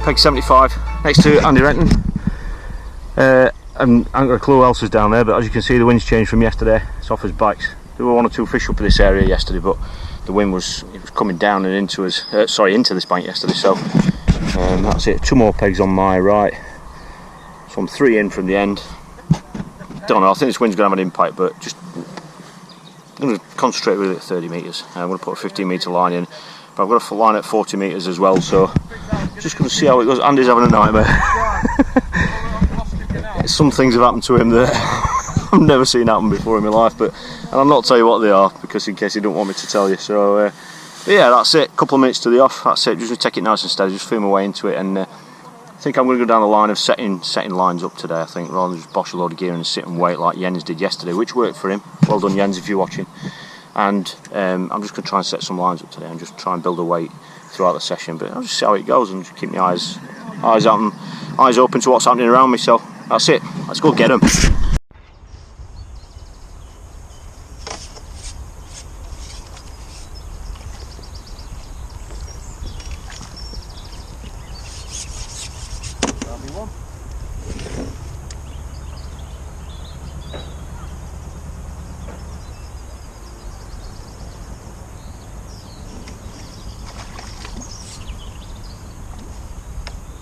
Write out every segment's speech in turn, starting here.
peg 75 next to Andy Renton. And I haven't got a clue who else is down there, but as you can see the wind's changed from yesterday. It's off his bikes. There were 1 or 2 fish up in this area yesterday, but the wind was coming down and into us. Into this bank yesterday. So that's it. 2 more pegs on my right. So I'm 3 in from the end. Don't know. I think this wind's going to have an impact, but just I'm going to concentrate with it at 30 metres. I'm going to put a 15 metre line in. But I've got a line at 40 metres as well, so just going to see how it goes. Andy's having a nightmare. Some things have happened to him that I've never seen happen before in my life, and I'll not tell you what they are, because in case you don't want me to tell you. So but yeah, that's it. Couple of minutes to the off. That's it. Just going to take it nice and steady. Just feel my way into it, and I think I'm going to go down the line of setting lines up today. I think, rather than just bosh a load of gear and sit and wait like Jens did yesterday, which worked for him. Well done, Jens, if you're watching. And I'm just going to try and set some lines up today and just try and build a weight throughout the session. But I'll just see how it goes and just keep my eyes open to what's happening around me. So that's it. Let's go get them.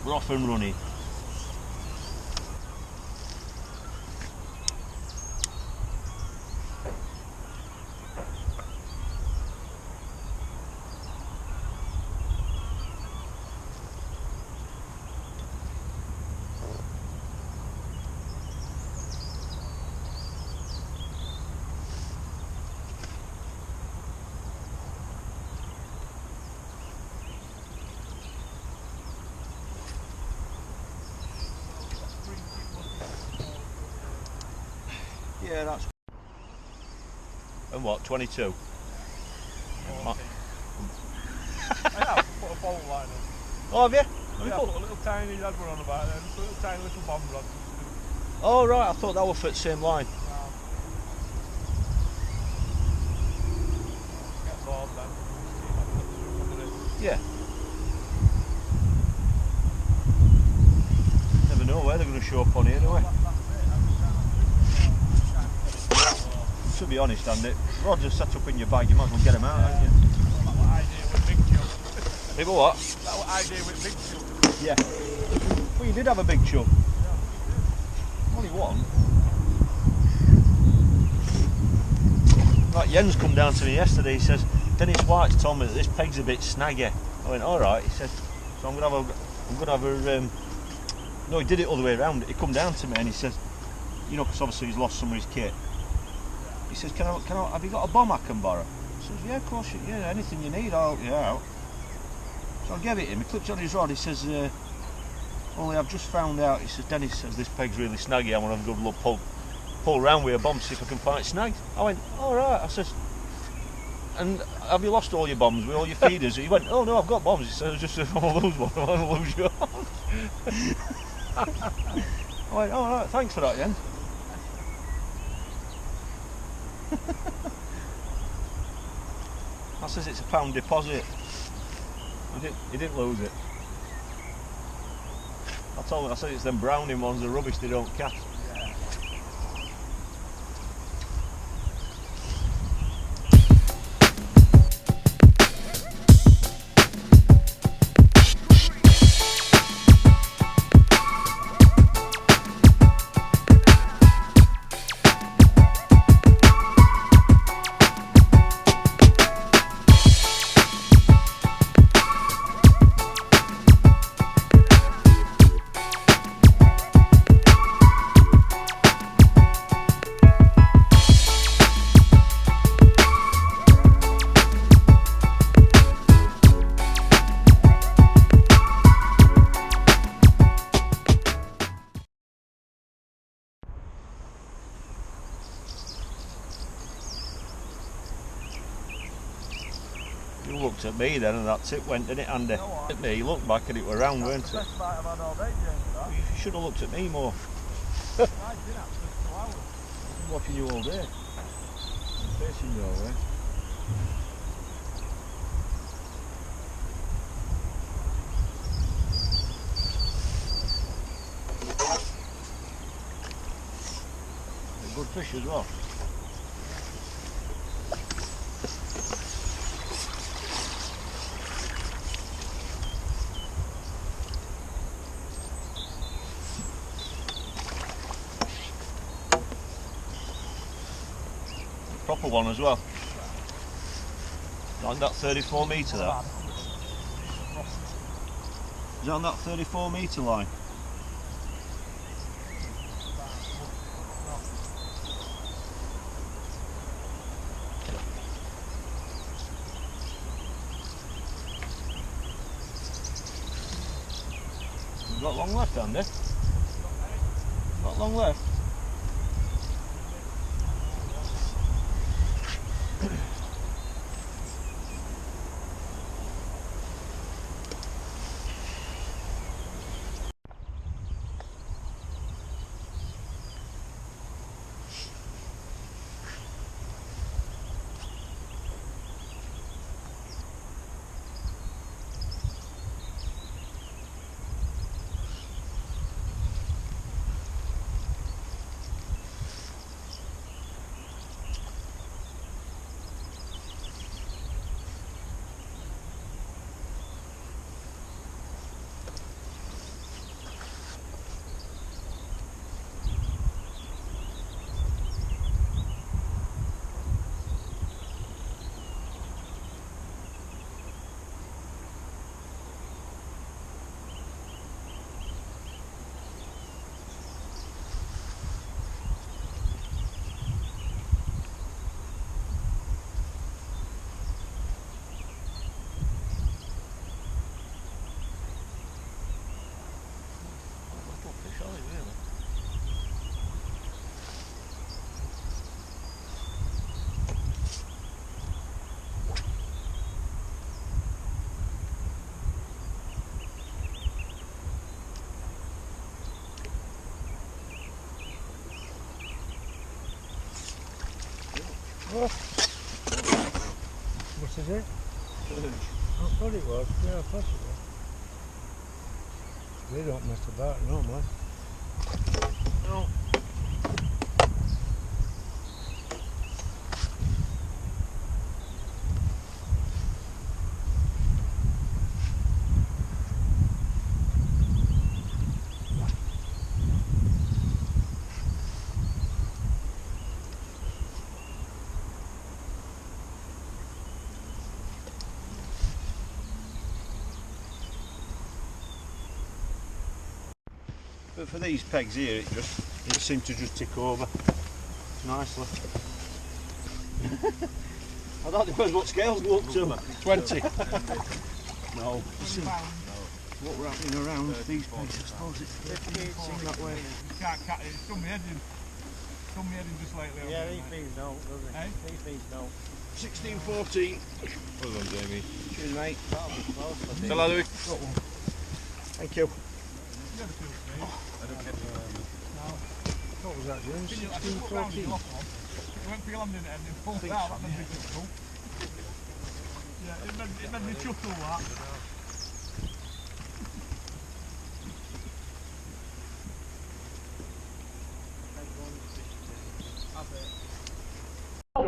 We're off and running. Yeah, that's. And what, 22? Oh, okay. I have put a bowl line in. Oh, have you? I put a little tiny red one on the back, then a little tiny little bomb rod. Oh right, I thought that would fit the same line. No. Get bored then. Yeah. Never know where they're going to show up on here, do we? To be honest, Andy, rods are set up in your bag, you might as well get them out, haven't you? That's what I do with big chub. Big what? That's what I do with big chub. Yeah. Well, you did have a big chub. Only one. Like Jens come down to me yesterday, he says, Dennis White's told me that this peg's a bit snaggy. I went, alright, he said, so I'm going to have a, no, he did it all the way around. He come down to me and he says, you know, because obviously he's lost some of his kit. He says, can I, have you got a bomb I can borrow? I says, yeah, of course, yeah, anything you need, I'll help you out. So I gave it him, he clipped on his rod, he says, only I've just found out, he says, Dennis says this peg's really snaggy, I want to have a good look, pull around with a bomb, see if I can find it snagged. I went, alright, I says, and have you lost all your bombs with all your feeders? He went, oh no, I've got bombs. He said, just if I want to lose one, I want to lose yours. I went, alright, thanks for that, Jens. I says it's a £1 deposit. He didn't lose it. I told him, I said it's them browning ones, the rubbish they don't catch. You looked at me then and that tip went, didn't it, Andy? No, At me, you looked back and it were round, weren't it? That's the best bite I've had all day, James. You should have looked at me more. I did actually for 2 hours. I'm watching you all day. I'm facing your way. fish as well. Proper one as well. On that 34 metre that. Is it on that 34 metre line? We've got long left, Andy. Not long left. What is it? I thought it was. Yeah, I thought it was. They don't mess about normally. No. But for these pegs here, it seemed to just tick over nicely. I don't depends what scales go up to. 20. No. What we're happening around these pegs, I suppose it seems that way. You can't cut it. It's done me heading. Done me heading just lately. Yeah, these things don't, does it? Eh? These things don't. 16-14. Well done, Jamie. Cheers, mate. That'll be close, I think. Shall I do it? Thank you. You never feel free. What was that, James? I just put round in the lock on. It went for your landing end and pulled out. That made me chuckle. Yeah, it made me chuckle that.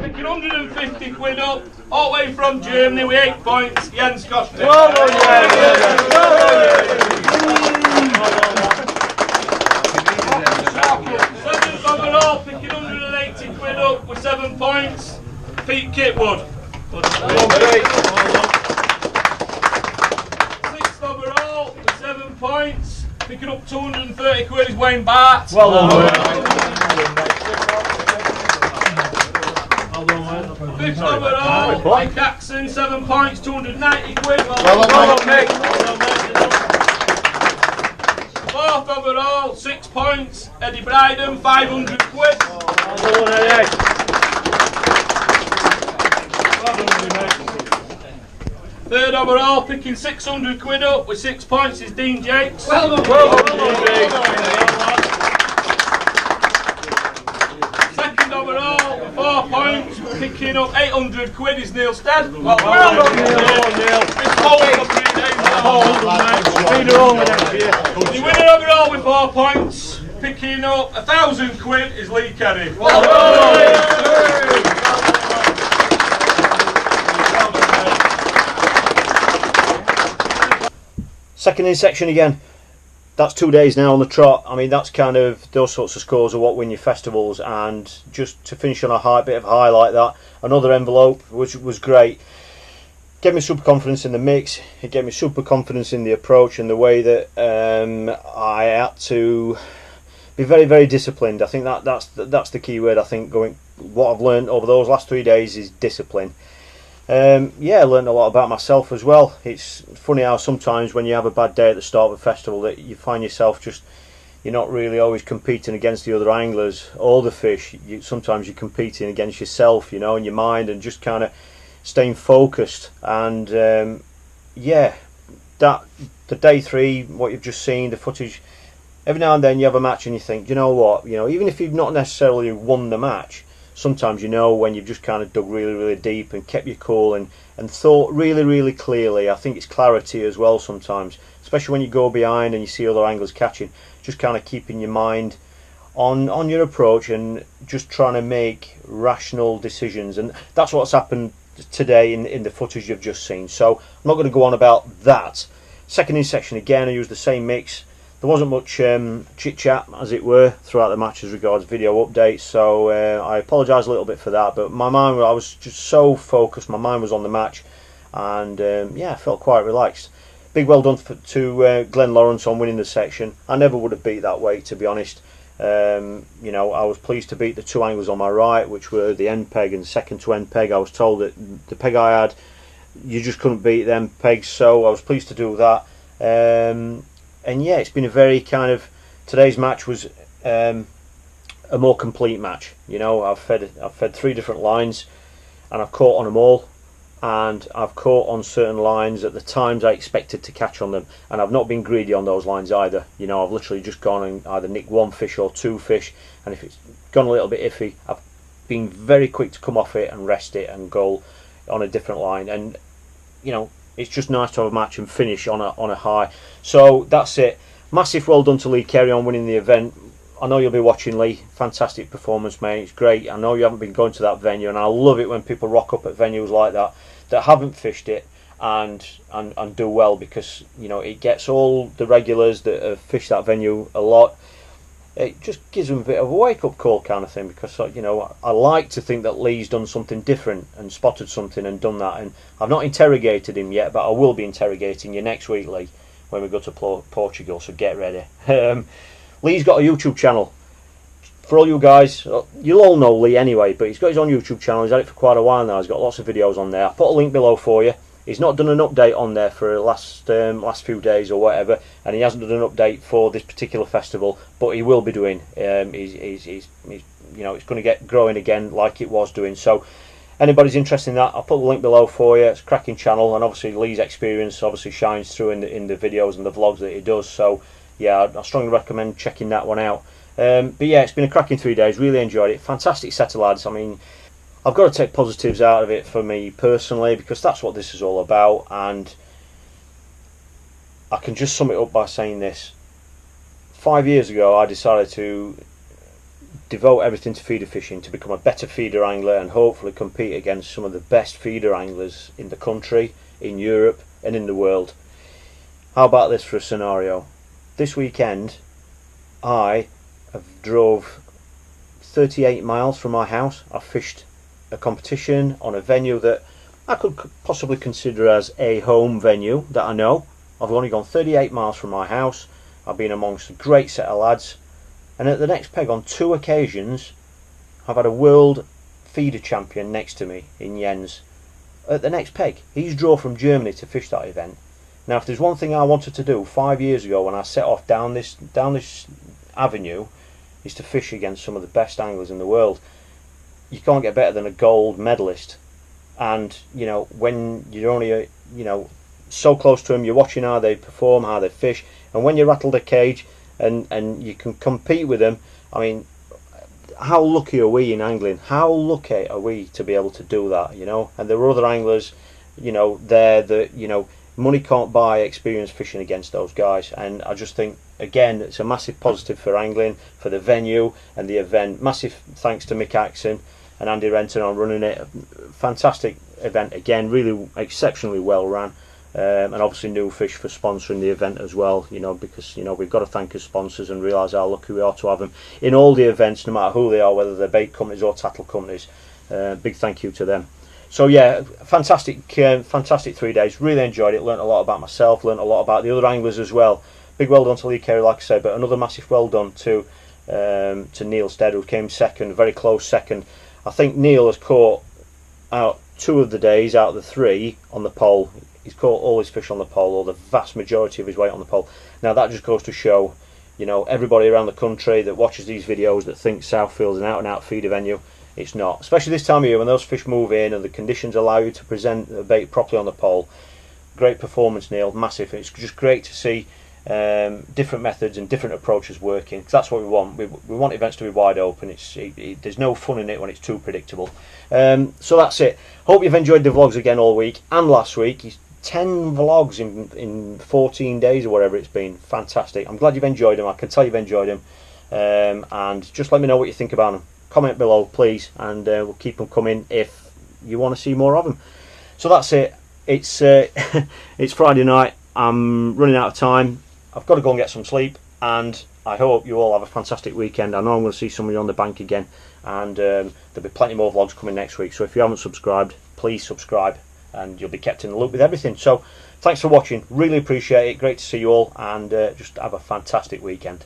Picking 150 quid up, all the way from Germany with 8 points, Jens Costa. Well done, Seventh overall, picking 180 quid up with 7 points, Pete Kitwood. Sixth overall with 7 points, picking up 230 quid is Wayne Bart. Well done. Fifth overall, Mike Jackson, 7 points, 290 quid. Well done, mate. Fourth overall, 6 points, Eddie Bryden, 500 quid. Well done, Eddie. Third overall, picking 600 quid up with 6 points is Dean Jakes. Well done. Second overall, with 4 points, picking up 800 quid is Neil Stead. Well done, Neil. It's cold for 3 days now. The winner overall with 4 points, picking up £1,000 is Lee Kenny. Second in section again. That's 2 days now on the trot. I mean, that's kind of, those sorts of scores are what win your festivals, and just to finish on a high, bit of a high like that, another envelope, which was great. Gave me super confidence in the mix. It gave me super confidence in the approach and the way that I had to be very, very disciplined. I think that's the key word. I think what I've learned over those last 3 days is discipline. Yeah, I learned a lot about myself as well. It's funny how sometimes when you have a bad day at the start of a festival that you find yourself you're not really always competing against the other anglers or the fish. Sometimes you're competing against yourself, you know, in your mind, and just kind of staying focused. And yeah, the day 3, what you've just seen, the footage, every now and then you have a match and you think, you know what, you know, even if you've not necessarily won the match, sometimes you know when you've just kind of dug really, really deep and kept your cool and thought really, really clearly. I think it's clarity as well sometimes, especially when you go behind and you see other anglers catching, just kind of keeping your mind on your approach and just trying to make rational decisions. And that's what's happened today in the footage you've just seen. So I'm not going to go on about that. Second in section again, I used the same mix. There wasn't much chit chat, as it were, throughout the match as regards video updates, so I apologise a little bit for that, but my mind, I was just so focused, my mind was on the match, and yeah, I felt quite relaxed. Big well done to Glenn Lawrence on winning the section. I never would have beat that weight, to be honest. You know, I was pleased to beat the 2 anglers on my right, which were the end peg and second to end peg. I was told that the peg I had, you just couldn't beat them pegs, so I was pleased to do that. And yeah, it's been a very kind of, today's match was a more complete match. You know, I've fed 3 different lines, and I've caught on them all, and I've caught on certain lines at the times I expected to catch on them, and I've not been greedy on those lines either. You know, I've literally just gone and either nicked 1 fish or 2 fish, and if it's gone a little bit iffy, I've been very quick to come off it and rest it and go on a different line. And you know, it's just nice to have a match and finish on a high. So that's it. Massive well done to Lee Carey on winning the event. I know you'll be watching, Lee. Fantastic performance, mate. It's great. I know you haven't been going to that venue, and I love it when people rock up at venues like that haven't fished it and do well, because you know it gets all the regulars that have fished that venue a lot. It just gives them a bit of a wake-up call kind of thing, because you know, I like to think that Lee's done something different and spotted something and done that. And I've not interrogated him yet, but I will be interrogating you next week, Lee, when we go to Portugal, so get ready. Lee's got a YouTube channel. For all you guys, you'll all know Lee anyway, but he's got his own YouTube channel. He's had it for quite a while now. He's got lots of videos on there. I'll put a link below for you. He's not done an update on there for the last few days or whatever, and he hasn't done an update for this particular festival, but he will be doing. He's you know, it's going to get growing again like it was doing. So anybody's interested in that, I'll put the link below for you. It's a cracking channel, and obviously Lee's experience obviously shines through in the videos and the vlogs that he does. So yeah, I strongly recommend checking that one out. But yeah, it's been a cracking 3 days. Really enjoyed it. Fantastic set of lads. I mean, I've got to take positives out of it for me personally, because that's what this is all about. And I can just sum it up by saying this. 5 years ago, I decided to devote everything to feeder fishing, to become a better feeder angler and hopefully compete against some of the best feeder anglers in the country, in Europe and in the world. How about this for a scenario? This weekend I have drove 38 miles from my house. I fished a competition on a venue that I could possibly consider as a home venue that I know. I've only gone 38 miles from my house. I've been amongst a great set of lads, and at the next peg on 2 occasions I've had a world feeder champion next to me in Jens. At the next peg, he's drove from Germany to fish that event. Now if there's one thing I wanted to do 5 years ago when I set off down this avenue, is to fish against some of the best anglers in the world. You can't get better than a gold medalist, and you know, when you're only you know, so close to them, you're watching how they perform, how they fish, and when you rattle the cage and you can compete with them. I mean, how lucky are we in angling? How lucky are we to be able to do that, you know? And there are other anglers, you know, there that, you know, money can't buy experience fishing against those guys, and I just think again it's a massive positive for angling, for the venue and the event. Massive thanks to Mick Axon and Andy Renton on running it. Fantastic event again, really exceptionally well ran. And obviously Nu-Fish for sponsoring the event as well, you know, because, you know, we've got to thank our sponsors and realise how lucky we are to have them in all the events, no matter who they are, whether they're bait companies or tackle companies. Big thank you to them. So yeah, fantastic 3 days. Really enjoyed it. Learned a lot about myself. Learned a lot about the other anglers as well. Big well done to Lee Carey, like I said, but another massive well done to Neil Stead, who came second, very close second. I think Neil has caught out 2 of the days out of the 3 on the pole. He's caught all his fish on the pole, or the vast majority of his weight on the pole. Now that just goes to show, you know, everybody around the country that watches these videos that thinks Southfield's an out-and-out feeder venue. It's not. Especially this time of year when those fish move in and the conditions allow you to present the bait properly on the pole. Great performance, Neil. Massive. It's just great to see different methods and different approaches working, because that's what we want. We want events to be wide open. There's no fun in it when it's too predictable. So that's it. Hope you've enjoyed the vlogs again all week and last week. 10 vlogs in 14 days or whatever it's been. Fantastic. I'm glad you've enjoyed them. I can tell you've enjoyed them. And just let me know what you think about them. Comment below, please, and we'll keep them coming if you want to see more of them. So that's it. It's it's Friday night. I'm running out of time. I've got to go and get some sleep, and I hope you all have a fantastic weekend. I know I'm going to see some of you on the bank again, and there'll be plenty more vlogs coming next week. So if you haven't subscribed, please subscribe, and you'll be kept in the loop with everything. So thanks for watching. Really appreciate it. Great to see you all, and just have a fantastic weekend.